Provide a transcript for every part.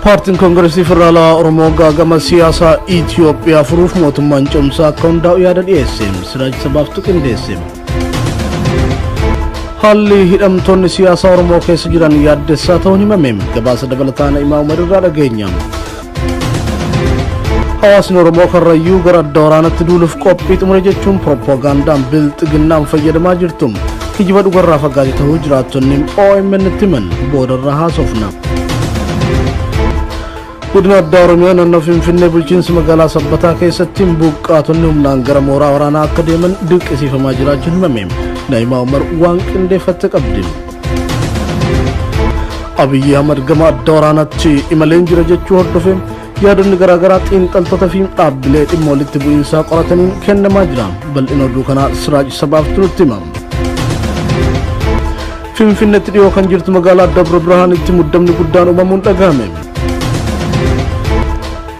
Partiin Kongireesii Federaalaa Oromoo gaagama siyaasaa Itoophiyaa furuuf mootummaan cimsaa akka hundaa'u yaada dhiyeesse. Siraaj sabaaftu qindeesse. Haalli hidhamtoonni siyaasaa Oromoo keessa jiran yaaddessaa ta'uun himame. Gabaasa dabalataan Imaa Umar irraa dhageenya. Hawaasni Oromoo karrayyuu gara adda waraanatti duuluuf qophii xumure jechuun propagandaan bilxiginnaan fayyadamaa jirtu. Kijiba dhugarraa fagaatee ta'uu jiraattonni OMN itti himan boodarraa haasofna. Godina addaa Oromiyaa naannoo Finfinnee bulchiinsa magaalaa Sabbataa keessatti buqqaatonni humnaan gara mooraa waraanaa akka deeman dirqisiifamaa jiraachuun himame. Naa'imaa Umar waan qindeeffatte qabdi. Abiyyi Ahmad gama adda waraanaatti imaleen jira jechuu hordofe yaadonni garaagaraa xiinxaltoota fi dhaabbilee dhimma walitti bu'iinsaa qorataniin kennamaa jira. Bal'ina oduu kanaa Siraaj sabaaftu nutti hima. Finfinneetti dhiyoo kan jirtu magaalaa Dabra Birhaanitti muddamni guddaan uumamuun dhagahame.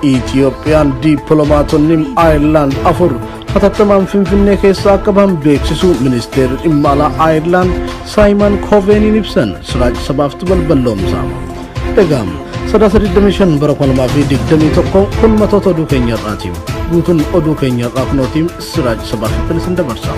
Itiyoophiyaan dippiloomaatonni Ayirlaand afur hatattamaan Finfinnee keessaa akka bahan beeksisuu ministeerri dhimma alaa Ayirlaand Saayimon Koveeniin ibsan. Siraaj sabaaftu balballoomsa. Egaan sadaasa 25 bara 2021 kun matoota oduu keenya irraati. Guutuun oduu keenya irraa kunootiin Siraaj sabaaf bilisan dabarsa.